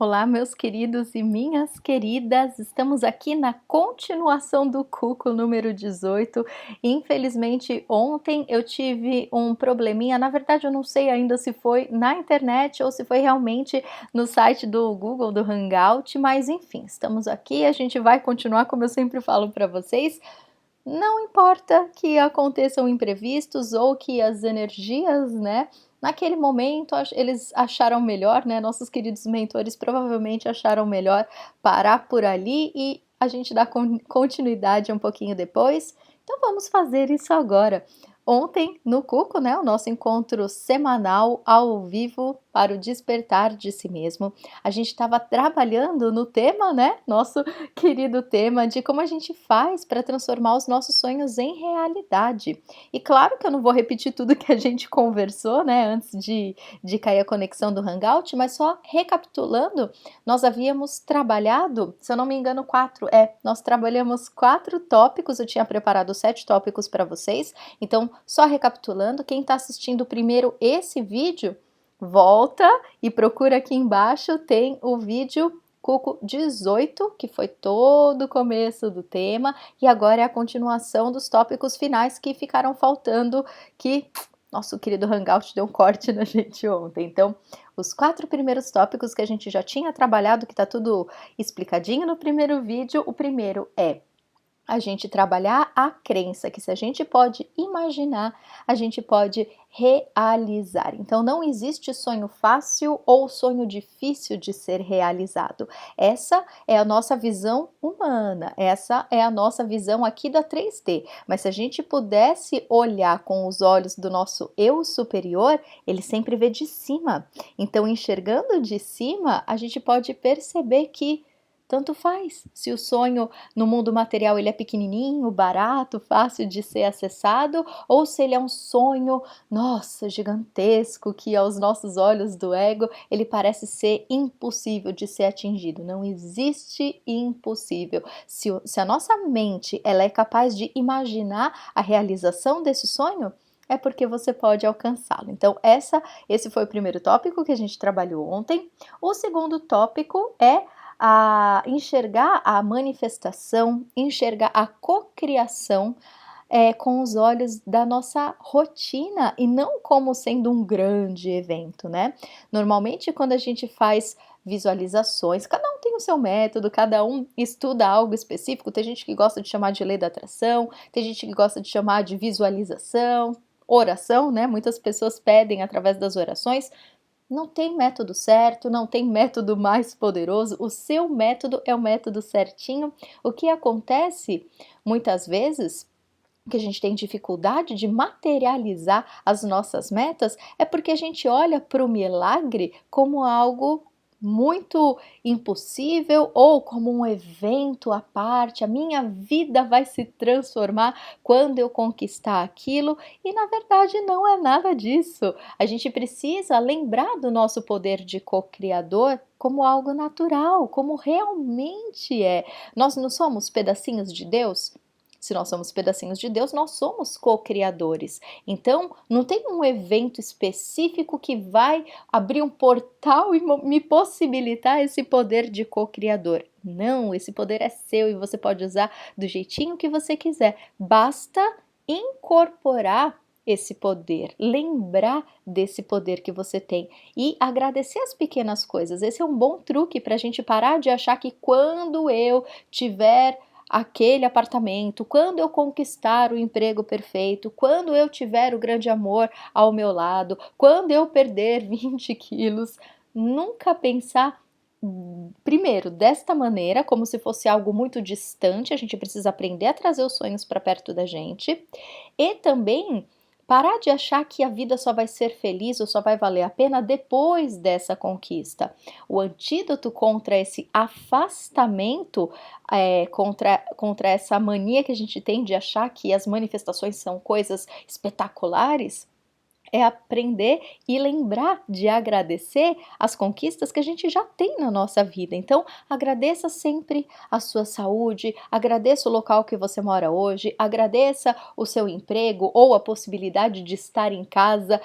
Olá, meus queridos e minhas queridas, estamos aqui na continuação do Cuco número 18. Infelizmente, ontem eu tive um probleminha, na verdade eu não sei ainda se foi na internet ou se foi realmente no site do Google, do Hangout, mas enfim, estamos aqui, a gente vai continuar, como eu sempre falo para vocês. Não importa que aconteçam imprevistos ou que as energias, né, naquele momento eles acharam melhor, né, nossos queridos mentores provavelmente acharam melhor parar por ali e a gente dá continuidade um pouquinho depois. Então vamos fazer isso agora. Ontem no Cuco, né, o nosso encontro semanal ao vivo para o despertar de si mesmo, a gente estava trabalhando no tema, né, nosso querido tema de como a gente faz para transformar os nossos sonhos em realidade. E claro que eu não vou repetir tudo que a gente conversou, né, antes de cair a conexão do Hangout, mas só recapitulando, nós havíamos trabalhado, se eu não me engano, nós trabalhamos 4 tópicos, eu tinha preparado 7 tópicos para vocês, então só recapitulando, quem está assistindo primeiro esse vídeo, volta e procura aqui embaixo, tem o vídeo Cuco 18, que foi todo o começo do tema, e agora é a continuação dos tópicos finais que ficaram faltando, que nosso querido Hangout deu um corte na gente ontem. Então, os 4 primeiros tópicos que a gente já tinha trabalhado, que tá tudo explicadinho no primeiro vídeo, o primeiro é a gente trabalhar a crença que se a gente pode imaginar, a gente pode realizar. Então não existe sonho fácil ou sonho difícil de ser realizado. Essa é a nossa visão humana, essa é a nossa visão aqui da 3D. Mas se a gente pudesse olhar com os olhos do nosso eu superior, ele sempre vê de cima. Então enxergando de cima, a gente pode perceber que tanto faz se o sonho no mundo material ele é pequenininho, barato, fácil de ser acessado, ou se ele é um sonho, nossa, gigantesco, que aos nossos olhos do ego, ele parece ser impossível de ser atingido. Não existe impossível. Se a nossa mente ela é capaz de imaginar a realização desse sonho, é porque você pode alcançá-lo. Então, esse foi o primeiro tópico que a gente trabalhou ontem. O segundo tópico é a enxergar a manifestação, enxergar a cocriação com os olhos da nossa rotina e não como sendo um grande evento, né? Normalmente, quando a gente faz visualizações, cada um tem o seu método, cada um estuda algo específico, tem gente que gosta de chamar de lei da atração, tem gente que gosta de chamar de visualização, oração, né? Muitas pessoas pedem através das orações. Não tem método certo, não tem método mais poderoso, o seu método é o método certinho. O que acontece muitas vezes que a gente tem dificuldade de materializar as nossas metas é porque a gente olha para o milagre como algo muito impossível ou como um evento à parte. A minha vida vai se transformar quando eu conquistar aquilo, e na verdade não é nada disso. A gente precisa lembrar do nosso poder de co-criador como algo natural, como realmente é. Nós não somos pedacinhos de Deus? Se nós somos pedacinhos de Deus, nós somos co-criadores. Então, não tem um evento específico que vai abrir um portal e me possibilitar esse poder de co-criador. Não, esse poder é seu e você pode usar do jeitinho que você quiser. Basta incorporar esse poder, lembrar desse poder que você tem e agradecer as pequenas coisas. Esse é um bom truque para a gente parar de achar que quando eu tiver aquele apartamento, quando eu conquistar o emprego perfeito, quando eu tiver o grande amor ao meu lado, quando eu perder 20 quilos, nunca pensar primeiro desta maneira, como se fosse algo muito distante. A gente precisa aprender a trazer os sonhos para perto da gente e também parar de achar que a vida só vai ser feliz ou só vai valer a pena depois dessa conquista. O antídoto contra esse afastamento, contra essa mania que a gente tem de achar que as manifestações são coisas espetaculares, é aprender e lembrar de agradecer as conquistas que a gente já tem na nossa vida. Então, agradeça sempre a sua saúde, agradeça o local que você mora hoje, agradeça o seu emprego ou a possibilidade de estar em casa.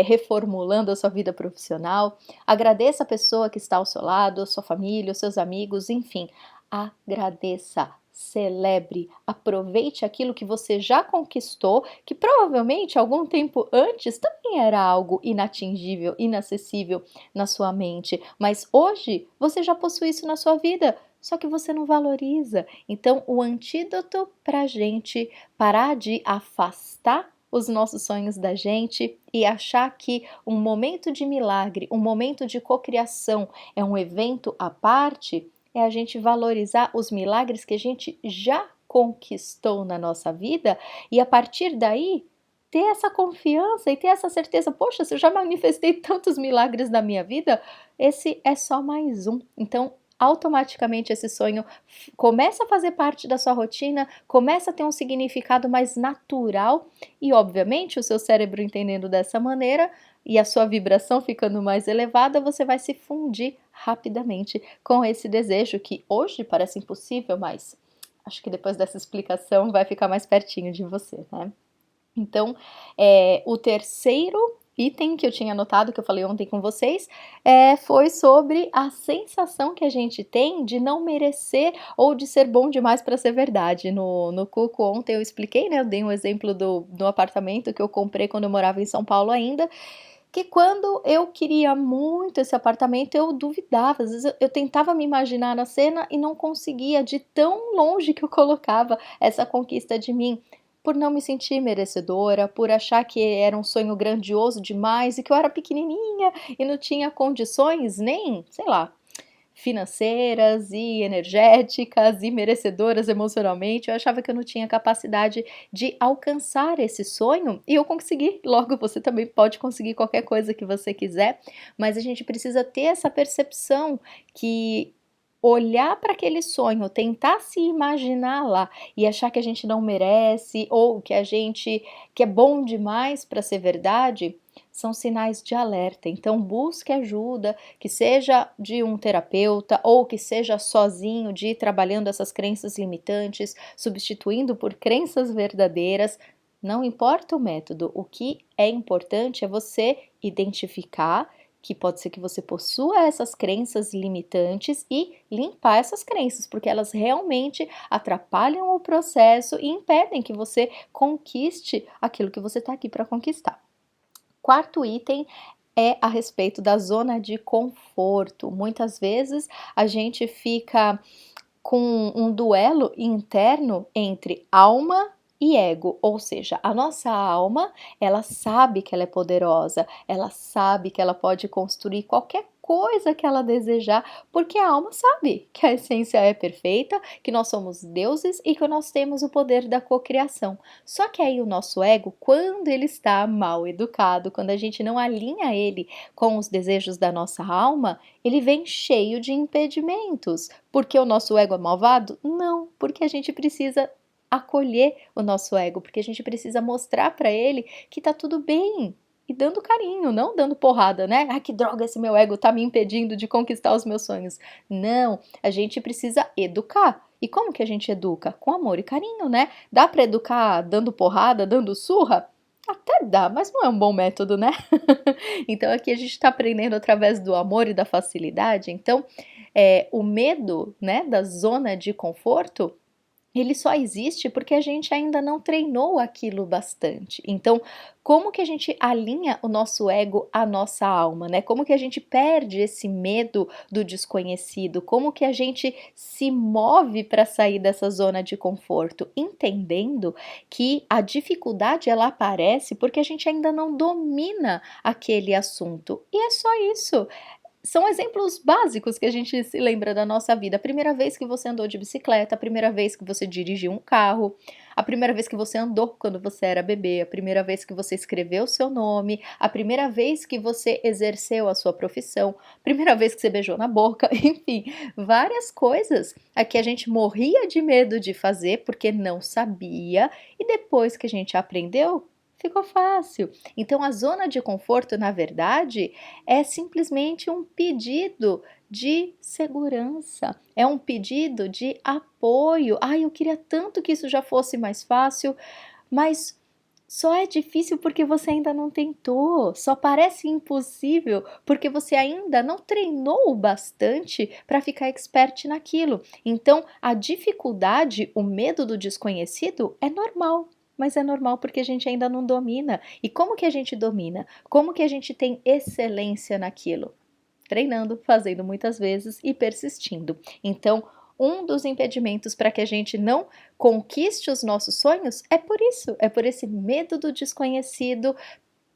reformulando a sua vida profissional. Agradeça a pessoa que está ao seu lado, a sua família, os seus amigos, enfim. Agradeça, celebre, aproveite aquilo que você já conquistou, que provavelmente algum tempo antes também era algo inatingível, inacessível na sua mente, mas hoje você já possui isso na sua vida, só que você não valoriza. Então, o antídoto para a gente parar de afastar os nossos sonhos da gente e achar que um momento de milagre, um momento de cocriação é um evento à parte, é a gente valorizar os milagres que a gente já conquistou na nossa vida e a partir daí ter essa confiança e ter essa certeza, poxa, se eu já manifestei tantos milagres na minha vida, esse é só mais um. Então, automaticamente esse sonho começa a fazer parte da sua rotina, começa a ter um significado mais natural e, obviamente, o seu cérebro entendendo dessa maneira e a sua vibração ficando mais elevada, você vai se fundir rapidamente com esse desejo que hoje parece impossível, mas acho que depois dessa explicação vai ficar mais pertinho de você, né? Então, o terceiro item que eu tinha anotado, que eu falei ontem com vocês, foi sobre a sensação que a gente tem de não merecer ou de ser bom demais para ser verdade. No Cuco ontem eu expliquei, né? Eu dei um exemplo do apartamento que eu comprei quando eu morava em São Paulo ainda, que quando eu queria muito esse apartamento, eu duvidava, às vezes eu tentava me imaginar na cena e não conseguia, de tão longe que eu colocava essa conquista de mim, por não me sentir merecedora, por achar que era um sonho grandioso demais e que eu era pequenininha e não tinha condições nem, sei lá, financeiras e energéticas e merecedoras emocionalmente. Eu achava que eu não tinha capacidade de alcançar esse sonho e eu consegui. Logo, você também pode conseguir qualquer coisa que você quiser, mas a gente precisa ter essa percepção que olhar para aquele sonho, tentar se imaginar lá e achar que a gente não merece ou que é bom demais para ser verdade, são sinais de alerta. Então busque ajuda, que seja de um terapeuta ou que seja sozinho, de ir trabalhando essas crenças limitantes, substituindo por crenças verdadeiras. Não importa o método, o que é importante é você identificar que pode ser que você possua essas crenças limitantes e limpar essas crenças, porque elas realmente atrapalham o processo e impedem que você conquiste aquilo que você está aqui para conquistar. Quarto item é a respeito da zona de conforto. Muitas vezes a gente fica com um duelo interno entre alma e ego, ou seja, a nossa alma, ela sabe que ela é poderosa, ela sabe que ela pode construir qualquer coisa que ela desejar, porque a alma sabe que a essência é perfeita, que nós somos deuses e que nós temos o poder da cocriação. Só que aí o nosso ego, quando ele está mal educado, quando a gente não alinha ele com os desejos da nossa alma, ele vem cheio de impedimentos. Porque o nosso ego é malvado? Não, porque a gente precisa acolher o nosso ego, porque a gente precisa mostrar para ele que tá tudo bem. E dando carinho, não dando porrada, né? Ai, que droga, esse meu ego tá me impedindo de conquistar os meus sonhos. Não, a gente precisa educar. E como que a gente educa? Com amor e carinho, né? Dá para educar dando porrada, dando surra? Até dá, mas não é um bom método, né? Então aqui a gente está aprendendo através do amor e da facilidade. Então, o medo, né, da zona de conforto, ele só existe porque a gente ainda não treinou aquilo bastante. Então, como que a gente alinha o nosso ego à nossa alma, né? Como que a gente perde esse medo do desconhecido? Como que a gente se move para sair dessa zona de conforto, entendendo que a dificuldade ela aparece porque a gente ainda não domina aquele assunto. E é só isso. São exemplos básicos que a gente se lembra da nossa vida. A primeira vez que você andou de bicicleta, a primeira vez que você dirigiu um carro, a primeira vez que você andou quando você era bebê, a primeira vez que você escreveu o seu nome, a primeira vez que você exerceu a sua profissão, a primeira vez que você beijou na boca, enfim, várias coisas a que a gente morria de medo de fazer porque não sabia e depois que a gente aprendeu, ficou fácil. Então, a zona de conforto, na verdade, é simplesmente um pedido de segurança, é um pedido de apoio. Ai, eu queria tanto que isso já fosse mais fácil, mas Só é difícil porque você ainda não tentou, só parece impossível porque você ainda não treinou o bastante para ficar expert naquilo. Então, a dificuldade, o medo do desconhecido é normal. Mas é normal porque a gente ainda não domina. E como que a gente domina? Como que a gente tem excelência naquilo? Treinando, fazendo muitas vezes e persistindo. Então, um dos impedimentos para que a gente não conquiste os nossos sonhos é por isso, é por esse medo do desconhecido,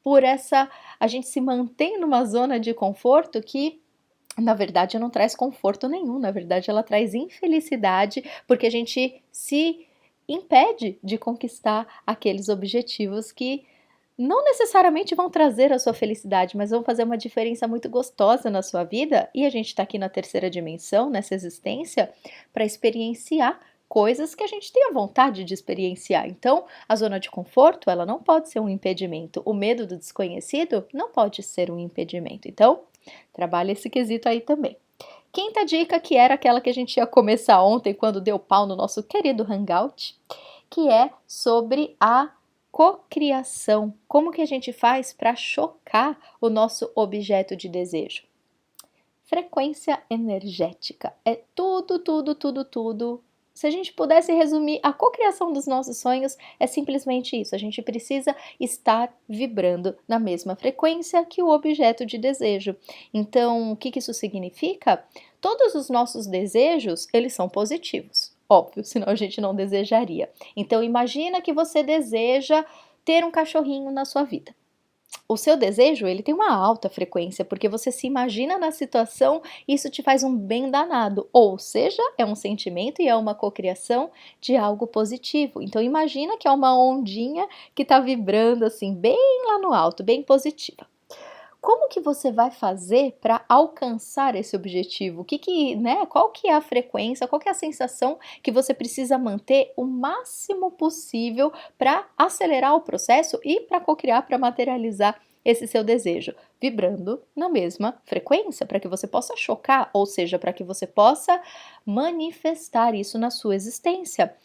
por essa a gente se mantém numa zona de conforto que na verdade não traz conforto nenhum, na verdade ela traz infelicidade, porque a gente se impede de conquistar aqueles objetivos que não necessariamente vão trazer a sua felicidade, mas vão fazer uma diferença muito gostosa na sua vida. E a gente está aqui na terceira dimensão, nessa existência, para experienciar coisas que a gente tem a vontade de experienciar. Então, a zona de conforto, ela não pode ser um impedimento. O medo do desconhecido não pode ser um impedimento. Então, trabalha esse quesito aí também. Quinta dica, que era aquela que a gente ia começar ontem, quando deu pau no nosso querido Hangout, que é sobre a cocriação. Como que a gente faz para chocar o nosso objeto de desejo? Frequência energética. É tudo, tudo, tudo, tudo. Se a gente pudesse resumir, a cocriação dos nossos sonhos é simplesmente isso. A gente precisa estar vibrando na mesma frequência que o objeto de desejo. Então, o que isso significa? Todos os nossos desejos, eles são positivos. Óbvio, senão a gente não desejaria. Então, imagina que você deseja ter um cachorrinho na sua vida. O seu desejo, ele tem uma alta frequência, porque você se imagina na situação e isso te faz um bem danado. Ou seja, é um sentimento e é uma cocriação de algo positivo. Então, imagina que é uma ondinha que está vibrando assim, bem lá no alto, bem positiva. Como que você vai fazer para alcançar esse objetivo? Né? Qual que é a frequência, qual que é a sensação que você precisa manter o máximo possível para acelerar o processo e para cocriar, para materializar esse seu desejo? Vibrando na mesma frequência, para que você possa chocar, ou seja, para que você possa manifestar isso na sua existência.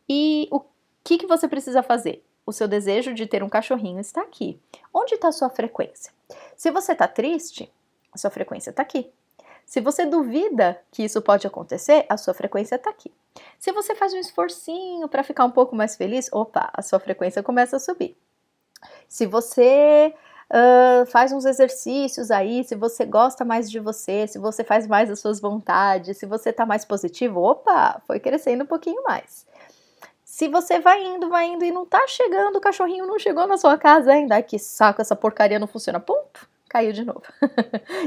E o que você precisa fazer? O seu desejo de ter um cachorrinho está aqui. Onde está a sua frequência? Se você está triste, a sua frequência está aqui. Se você duvida que isso pode acontecer, a sua frequência está aqui. Se você faz um esforcinho para ficar um pouco mais feliz, opa, a sua frequência começa a subir. Se você faz uns exercícios aí, se você gosta mais de você, se você faz mais as suas vontades, se você está mais positivo, opa, foi crescendo um pouquinho mais. Se você vai indo e não tá chegando, o cachorrinho não chegou na sua casa ainda, ai que saco, essa porcaria não funciona, ponto, caiu de novo.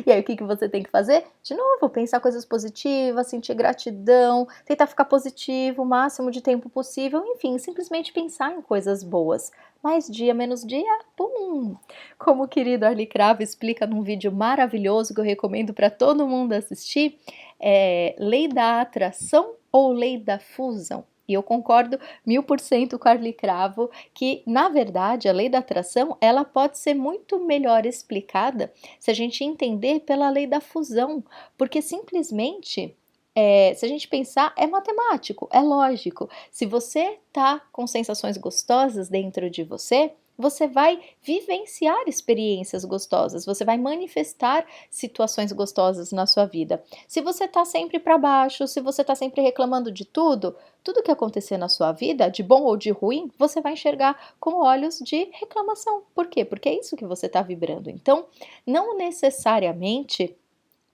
E aí o que você tem que fazer? De novo, pensar coisas positivas, sentir gratidão, tentar ficar positivo o máximo de tempo possível, enfim, simplesmente pensar em coisas boas. Mais dia, menos dia, pum! Como o querido Arli Cravo explica num vídeo maravilhoso que eu recomendo para todo mundo assistir, lei da atração ou lei da fusão? E eu concordo 1000% com a Arli Cravo que, na verdade, a lei da atração ela pode ser muito melhor explicada se a gente entender pela lei da fusão, porque simplesmente, se a gente pensar, é matemático, é lógico. Se você tá com sensações gostosas dentro de você, você vai vivenciar experiências gostosas, você vai manifestar situações gostosas na sua vida. Se você tá sempre para baixo, se você tá sempre reclamando de tudo que acontecer na sua vida, de bom ou de ruim, você vai enxergar com olhos de reclamação. Por quê? Porque é isso que você está vibrando. Então, não necessariamente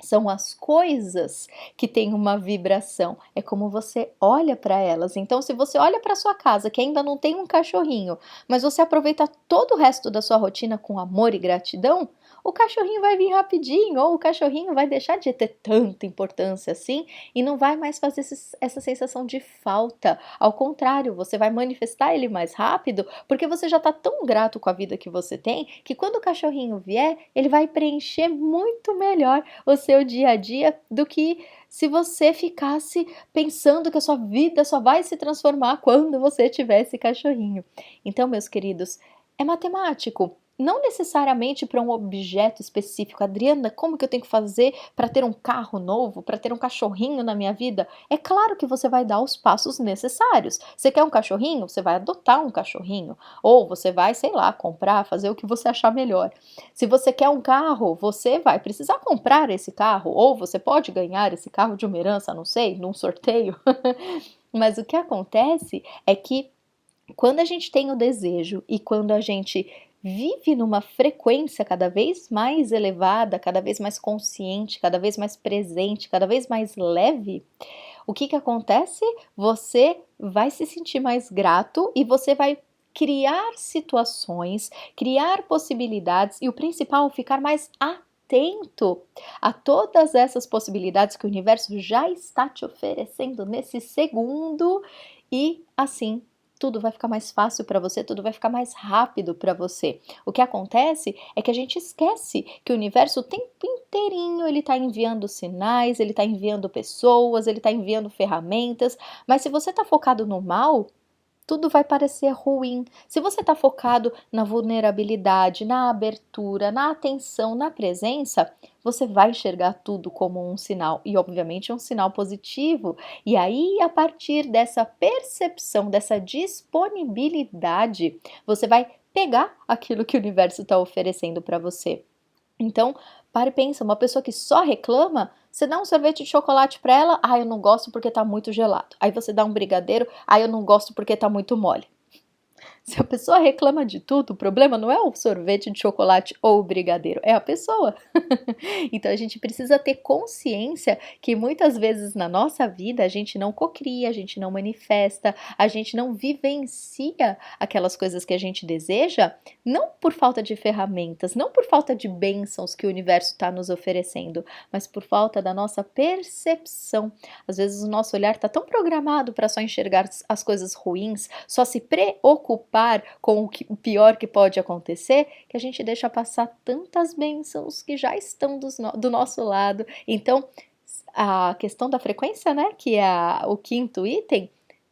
são as coisas que têm uma vibração, é como você olha para elas. Então, se você olha para sua casa que ainda não tem um cachorrinho, mas você aproveita todo o resto da sua rotina com amor e gratidão, o cachorrinho vai vir rapidinho, ou o cachorrinho vai deixar de ter tanta importância assim e não vai mais fazer essa sensação de falta. Ao contrário, você vai manifestar ele mais rápido, porque você já está tão grato com a vida que você tem, que quando o cachorrinho vier, ele vai preencher muito melhor o seu dia a dia do que se você ficasse pensando que a sua vida só vai se transformar quando você tiver esse cachorrinho. Então, meus queridos, é matemático. não necessariamente para um objeto específico. Adriana, como que eu tenho que fazer para ter um carro novo, para ter um cachorrinho na minha vida? É claro que você vai dar os passos necessários. Você quer um cachorrinho? Você vai adotar um cachorrinho. Ou você vai, sei lá, comprar, fazer o que você achar melhor. Se você quer um carro, você vai precisar comprar esse carro. Ou você pode ganhar esse carro de uma herança, não sei, num sorteio. Mas o que acontece é que quando a gente tem o desejo e quando a gente vive numa frequência cada vez mais elevada, cada vez mais consciente, cada vez mais presente, cada vez mais leve, o que que acontece? Você vai se sentir mais grato e você vai criar situações, criar possibilidades e o principal, ficar mais atento a todas essas possibilidades que o universo já está te oferecendo nesse segundo e assim tudo vai ficar mais fácil para você, tudo vai ficar mais rápido para você. O que acontece é que a gente esquece que o universo o tempo inteirinho ele está enviando sinais, ele está enviando pessoas, ele está enviando ferramentas, mas se você está focado no mal, tudo vai parecer ruim. Se você está focado na vulnerabilidade, na abertura, na atenção, na presença, você vai enxergar tudo como um sinal e, obviamente, um sinal positivo. E aí, a partir dessa percepção, dessa disponibilidade, você vai pegar aquilo que o universo está oferecendo para você. Então, para e pensa, uma pessoa que só reclama, você dá um sorvete de chocolate para ela, eu não gosto porque tá muito gelado. Aí você dá um brigadeiro, eu não gosto porque tá muito mole. Se a pessoa reclama de tudo, o problema não é o sorvete de chocolate ou o brigadeiro, é a pessoa. Então a gente precisa ter consciência que muitas vezes na nossa vida a gente não cocria, a gente não manifesta, a gente não vivencia aquelas coisas que a gente deseja, não por falta de ferramentas, não por falta de bênçãos que o universo está nos oferecendo, mas por falta da nossa percepção. Às vezes o nosso olhar está tão programado para só enxergar as coisas ruins, só se preocupar com o pior que pode acontecer, que a gente deixa passar tantas bênçãos que já estão do nosso lado. Então, a questão da frequência, né, que é o quinto item,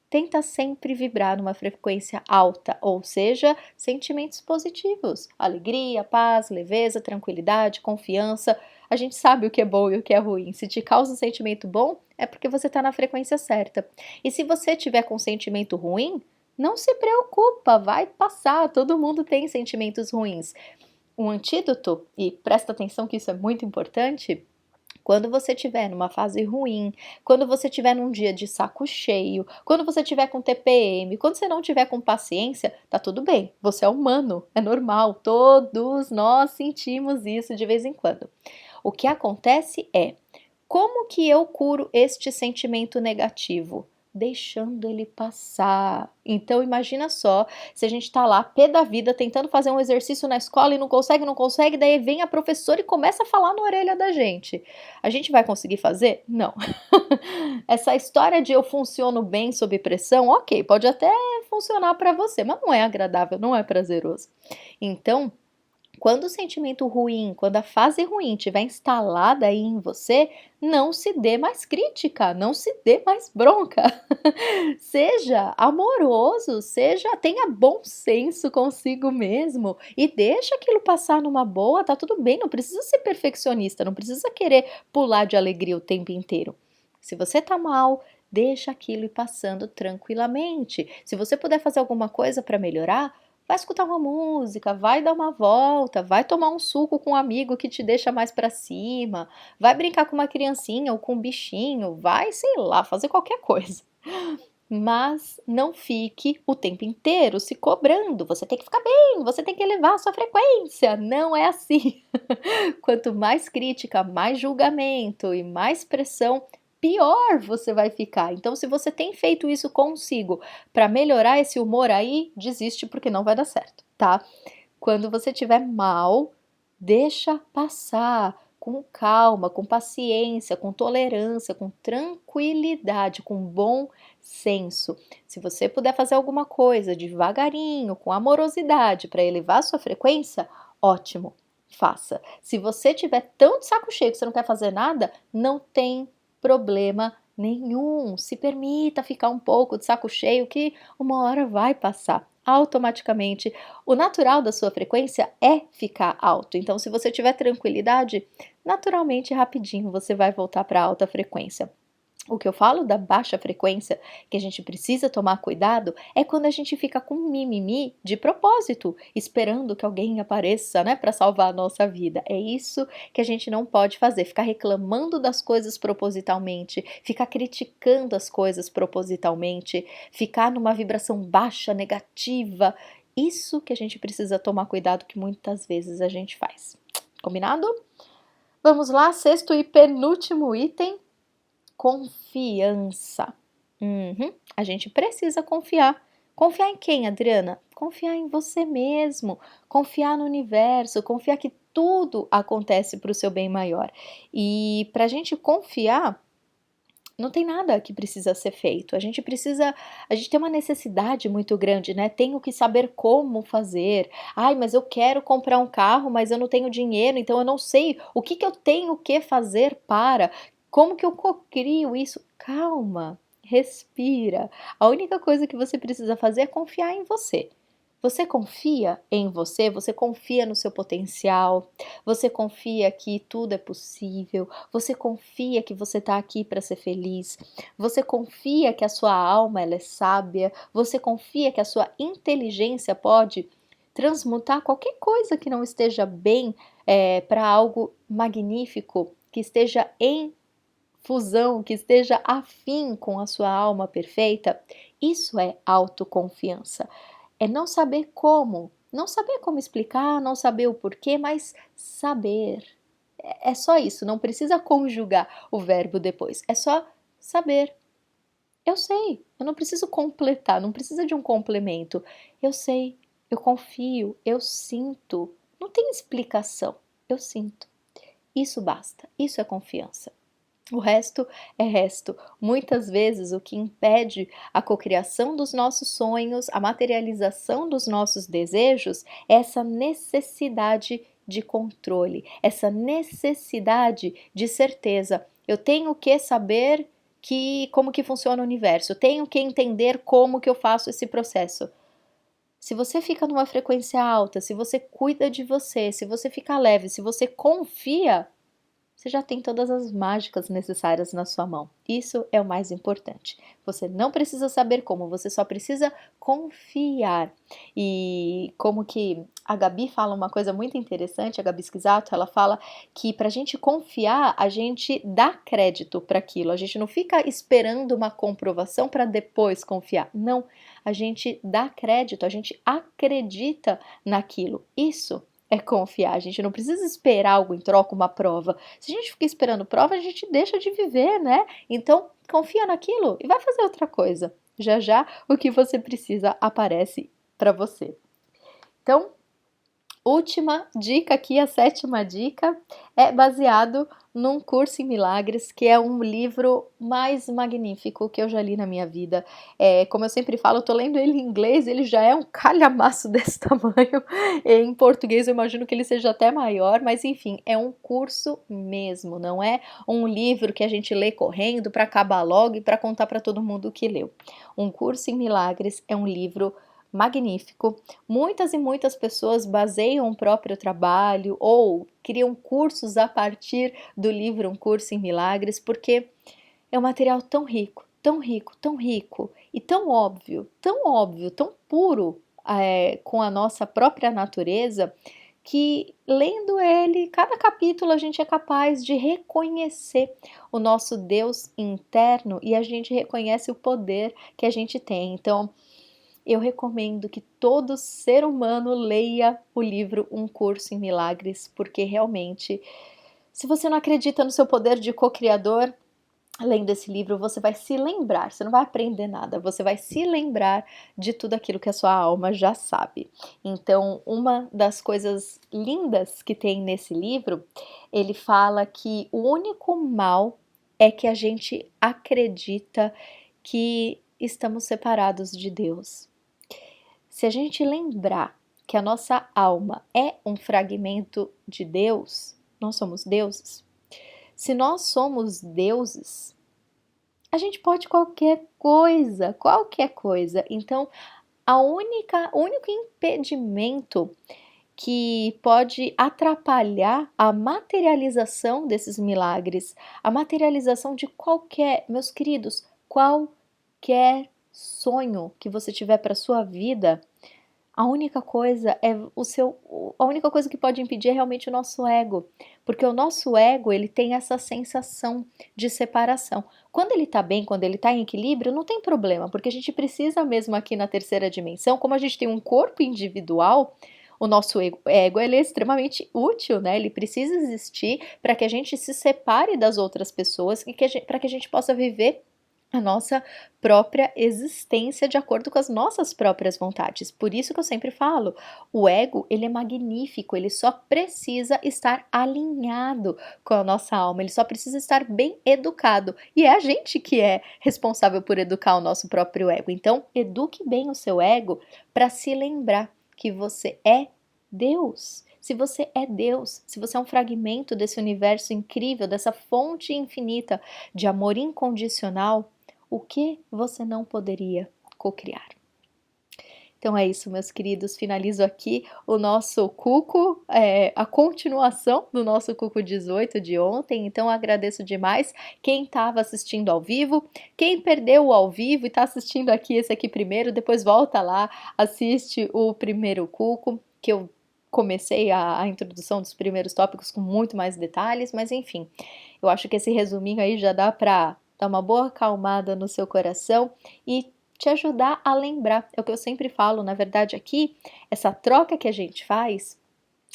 tenta sempre vibrar numa frequência alta, ou seja, sentimentos positivos, alegria, paz, leveza, tranquilidade, confiança. A gente sabe o que é bom e o que é ruim. Se te causa um sentimento bom, é porque você está na frequência certa. E se você tiver com um sentimento ruim, não se preocupa, vai passar, todo mundo tem sentimentos ruins. Um antídoto, e presta atenção que isso é muito importante, quando você estiver numa fase ruim, quando você estiver num dia de saco cheio, quando você estiver com TPM, quando você não estiver com paciência, tá tudo bem, você é humano, é normal, todos nós sentimos isso de vez em quando. O que acontece é, como que eu curo este sentimento negativo? Deixando ele passar. Então imagina só, se a gente tá lá, pé da vida, tentando fazer um exercício na escola e não consegue, daí vem a professora e começa a falar na orelha da gente. A gente vai conseguir fazer? Não. Essa história de eu funciono bem sob pressão, ok, pode até funcionar para você, mas não é agradável, não é prazeroso. Então, quando o sentimento ruim, quando a fase ruim estiver instalada aí em você, não se dê mais crítica, não se dê mais bronca. Seja amoroso, tenha bom senso consigo mesmo e deixa aquilo passar numa boa, tá tudo bem, não precisa ser perfeccionista, não precisa querer pular de alegria o tempo inteiro. Se você tá mal, deixa aquilo ir passando tranquilamente. Se você puder fazer alguma coisa para melhorar, vai escutar uma música, vai dar uma volta, vai tomar um suco com um amigo que te deixa mais pra cima, vai brincar com uma criancinha ou com um bichinho, vai, sei lá, fazer qualquer coisa. Mas não fique o tempo inteiro se cobrando. Você tem que ficar bem, você tem que elevar a sua frequência. Não é assim. Quanto mais crítica, mais julgamento e mais pressão, pior você vai ficar. Então, se você tem feito isso consigo para melhorar esse humor aí, desiste porque não vai dar certo, tá? Quando você estiver mal, deixa passar com calma, com paciência, com tolerância, com tranquilidade, com bom senso. Se você puder fazer alguma coisa devagarinho, com amorosidade para elevar a sua frequência, ótimo, faça. Se você tiver tão de saco cheio que você não quer fazer nada, não tem problema nenhum. Se permita ficar um pouco de saco cheio que uma hora vai passar. automaticamente o natural da sua frequência é ficar alto. Então, se você tiver tranquilidade, naturalmente, rapidinho você vai voltar para alta frequência. O que eu falo da baixa frequência, que a gente precisa tomar cuidado, é quando a gente fica com mimimi de propósito, esperando que alguém apareça, né, para salvar a nossa vida. É isso que a gente não pode fazer, ficar reclamando das coisas propositalmente, ficar criticando as coisas propositalmente, ficar numa vibração baixa, negativa. Isso que a gente precisa tomar cuidado, que muitas vezes a gente faz. Combinado? Vamos lá, sexto e penúltimo item. Confiança. A gente precisa confiar. Confiar em quem, Adriana? Confiar em você mesmo, confiar no universo, confiar que tudo acontece para o seu bem maior. E para a gente confiar, não tem nada que precisa ser feito. A gente tem uma necessidade muito grande, né? Tenho que saber como fazer. Ai, mas eu quero comprar um carro, mas eu não tenho dinheiro, então eu não sei o que eu tenho que fazer para. Como que eu cocrio isso? Calma, respira. A única coisa que você precisa fazer é confiar em você. Você confia em você? Você confia no seu potencial? Você confia que tudo é possível? Você confia que você está aqui para ser feliz? Você confia que a sua alma ela é sábia? Você confia que a sua inteligência pode transmutar qualquer coisa que não esteja bem para algo magnífico, que esteja em fusão, que esteja afim com a sua alma perfeita? Isso é autoconfiança. É não saber como explicar, não saber o porquê, mas saber. É só isso, não precisa conjugar o verbo depois, é só saber. Eu sei, eu não preciso completar, não precisa de um complemento. Eu sei, eu confio, eu sinto. Não tem explicação, eu sinto. Isso basta, isso é confiança. O resto é resto. Muitas vezes o que impede a cocriação dos nossos sonhos, a materialização dos nossos desejos, é essa necessidade de controle, essa necessidade de certeza. Eu tenho que saber como que funciona o universo, eu tenho que entender como que eu faço esse processo. Se você fica numa frequência alta, se você cuida de você, se você fica leve, se você confia, você já tem todas as mágicas necessárias na sua mão. Isso é o mais importante. Você não precisa saber como, você só precisa confiar. E como que a Gabi fala uma coisa muito interessante, a Gabi Schizzato, ela fala que para a gente confiar, a gente dá crédito para aquilo. A gente não fica esperando uma comprovação para depois confiar. Não, a gente dá crédito, a gente acredita naquilo. Isso é confiar, a gente não precisa esperar algo em troca, uma prova. Se a gente fica esperando prova, a gente deixa de viver, né? Então, confia naquilo e vai fazer outra coisa. Já já o que você precisa aparece para você. Então, última dica aqui, a sétima dica, é baseado num Curso em Milagres, que é um livro mais magnífico que eu já li na minha vida. Como eu sempre falo, eu tô lendo ele em inglês, ele já é um calhamaço desse tamanho. Em português eu imagino que ele seja até maior, mas enfim, é um curso mesmo, não é um livro que a gente lê correndo para acabar logo e para contar para todo mundo o que leu. Um Curso em Milagres é um livro magnífico. Muitas e muitas pessoas baseiam o próprio trabalho ou criam cursos a partir do livro Um Curso em Milagres, porque é um material tão rico, tão rico, tão rico e tão óbvio, tão puro com a nossa própria natureza, que lendo ele, cada capítulo a gente é capaz de reconhecer o nosso Deus interno e a gente reconhece o poder que a gente tem. Então, eu recomendo que todo ser humano leia o livro Um Curso em Milagres, porque realmente, se você não acredita no seu poder de co-criador, lendo esse livro, você vai se lembrar, você não vai aprender nada, você vai se lembrar de tudo aquilo que a sua alma já sabe. Então, uma das coisas lindas que tem nesse livro, ele fala que o único mal é que a gente acredita que estamos separados de Deus. Se a gente lembrar que a nossa alma é um fragmento de Deus, nós somos deuses. Se nós somos deuses, a gente pode qualquer coisa, qualquer coisa. Então, O único impedimento que pode atrapalhar a materialização desses milagres, a materialização de qualquer, meus queridos, qualquer sonho que você tiver para sua vida, a única coisa é a única coisa que pode impedir é realmente o nosso ego, porque o nosso ego, ele tem essa sensação de separação. Quando ele tá bem, quando ele tá em equilíbrio, não tem problema, porque a gente precisa mesmo aqui na terceira dimensão, como a gente tem um corpo individual, o nosso ego ele é extremamente útil, né? Ele precisa existir para que a gente se separe das outras pessoas e para que a gente possa viver a nossa própria existência de acordo com as nossas próprias vontades. Por isso que eu sempre falo, o ego, ele é magnífico, ele só precisa estar alinhado com a nossa alma, ele só precisa estar bem educado. E é a gente que é responsável por educar o nosso próprio ego. Então, eduque bem o seu ego para se lembrar que você é Deus. Se você é Deus, se você é um fragmento desse universo incrível, dessa fonte infinita de amor incondicional, o que você não poderia cocriar? Então é isso, meus queridos. Finalizo aqui o nosso Cuco, a continuação do nosso Cuco 18 de ontem. Então agradeço demais quem estava assistindo ao vivo. Quem perdeu o ao vivo e está assistindo aqui esse aqui primeiro, depois volta lá, assiste o primeiro Cuco, que eu comecei a introdução dos primeiros tópicos com muito mais detalhes, mas enfim, eu acho que esse resuminho aí já dá para dar uma boa acalmada no seu coração e te ajudar a lembrar. É o que eu sempre falo, na verdade, aqui, essa troca que a gente faz,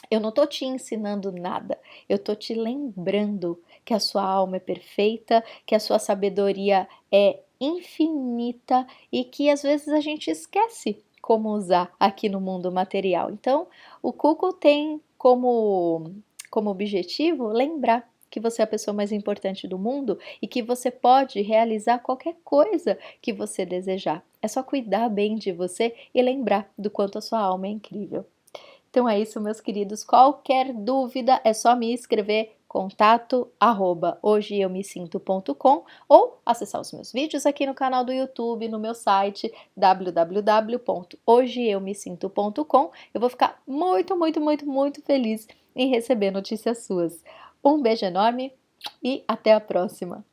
eu não tô te ensinando nada, eu tô te lembrando que a sua alma é perfeita, que a sua sabedoria é infinita e que às vezes a gente esquece como usar aqui no mundo material. Então, o Google tem como objetivo lembrar que você é a pessoa mais importante do mundo e que você pode realizar qualquer coisa que você desejar. É só cuidar bem de você e lembrar do quanto a sua alma é incrível. Então é isso, meus queridos. Qualquer dúvida é só me escrever contato@hojeeumesinto.com ou acessar os meus vídeos aqui no canal do YouTube, no meu site www.hojeeumesinto.com. Eu vou ficar muito, muito, muito, muito feliz em receber notícias suas. Um beijo enorme e até a próxima!